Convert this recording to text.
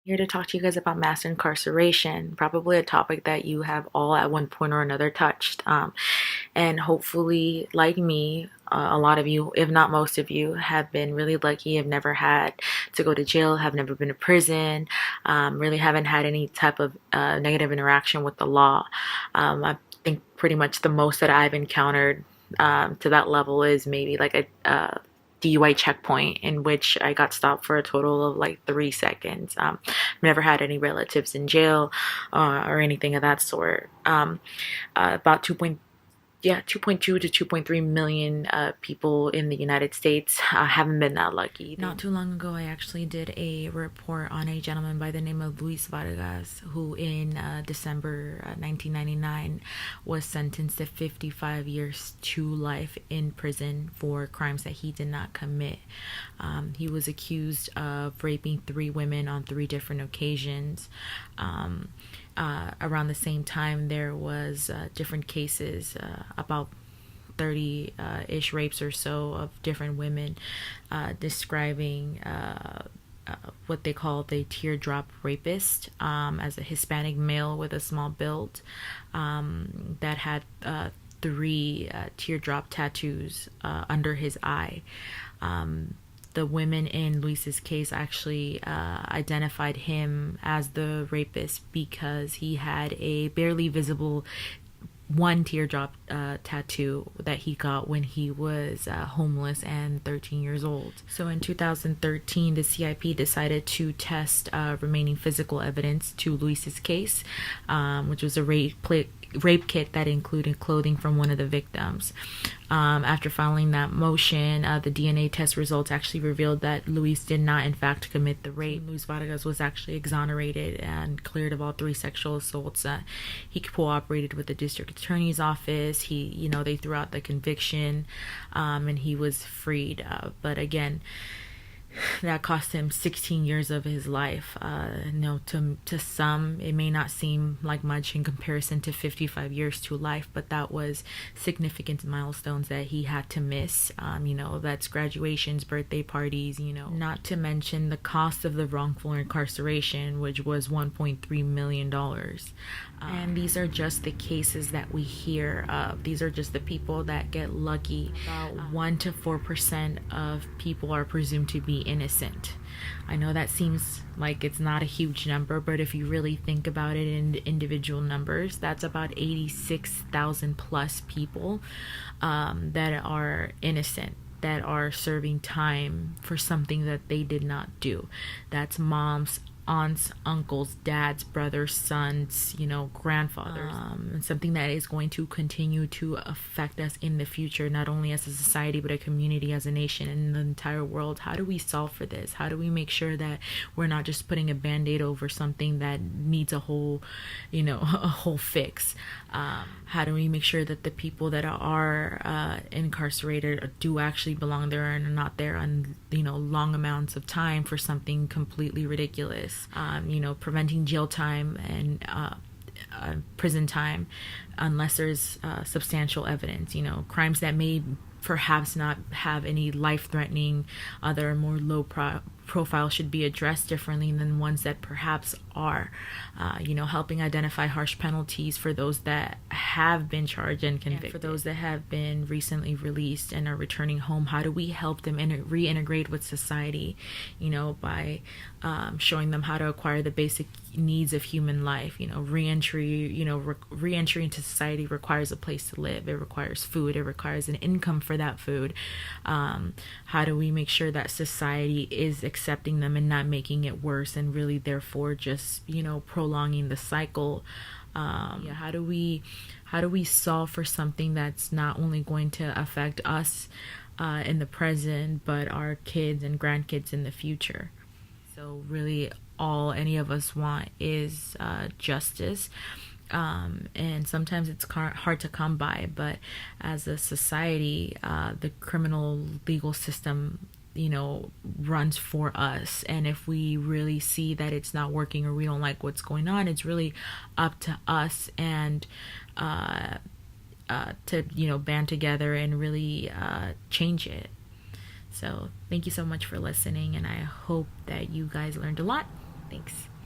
Here to talk to you guys about mass incarceration, probably a topic that you have all at one point or another touched. And hopefully, like me, a lot of you, if not most of you, have been really lucky, have never had to go to jail, have never been to prison, really haven't had any type of negative interaction with the law. I think pretty much the most that I've encountered to that level is maybe like a DUI checkpoint in which I got stopped for a total of like 3 seconds. I've never had any relatives in jail or anything of that sort. About 2.2 to 2.3 million people in the United States haven't been that lucky. Not too long ago, I actually did a report on a gentleman by the name of Luis Vargas, who in December 1999 was sentenced to 55 years to life in prison for crimes that he did not commit. He was accused of raping 3 women on 3 different occasions. Around the same time, there was different cases, about 30-ish rapes or so of different women, describing what they call the teardrop rapist, as a Hispanic male with a small build, that had 3 teardrop tattoos under his eye. The women in Luis's case actually identified him as the rapist because he had a barely visible 1 teardrop tattoo that he got when he was homeless and 13 years old. So in 2013, the CIP decided to test remaining physical evidence to Luis's case, which was a rape kit that included clothing from one of the victims. After filing that motion, the DNA test results actually revealed that Luis did not in fact commit the rape. Luis Vargas was actually exonerated and cleared of all 3 sexual assaults. He cooperated with the district attorney's office. They threw out the conviction, and he was freed. But again, that cost him 16 years of his life. To some, it may not seem like much in comparison to 55 years to life, but that was significant milestones that he had to miss. That's graduations, birthday parties, not to mention the cost of the wrongful incarceration, which was $1.3 million. And these are just the cases that we hear of. These are just the people that get lucky. About 1 to 4% of people are presumed to be innocent. I know that seems like it's not a huge number, but if you really think about it in individual numbers, that's about 86,000 plus people that are innocent, that are serving time for something that they did not do. That's moms, aunts, uncles, dads, brothers, sons, grandfathers, and something that is going to continue to affect us in the future, not only as a society, but a community, as a nation, and the entire world. How do we solve for this? How do we make sure that we're not just putting a band-aid over something that needs a whole fix? How do we make sure that the people that are incarcerated do actually belong there and are not there on long amounts of time for something completely ridiculous? Preventing jail time and prison time unless there's substantial evidence. Crimes that may perhaps not have any life-threatening, other more low profile should be addressed differently than ones that perhaps are. Helping identify harsh penalties for those that have been charged and convicted. And for those that have been recently released and are returning home, how do we help them reintegrate with society? By showing them how to acquire the basic needs of human life. Reentry into society requires a place to live. It requires food. It requires an income for that food. How do we make sure that society is accepting them and not making it worse, and really therefore just prolonging the cycle? How do we solve for something that's not only going to affect us in the present, but our kids and grandkids in the future? So really all any of us want is justice. And sometimes it's hard to come by, but as a society, the criminal legal system runs for us. And if we really see that it's not working or we don't like what's going on, it's really up to us and to band together and really change it. So thank you so much for listening, and I hope that you guys learned a lot. Thanks.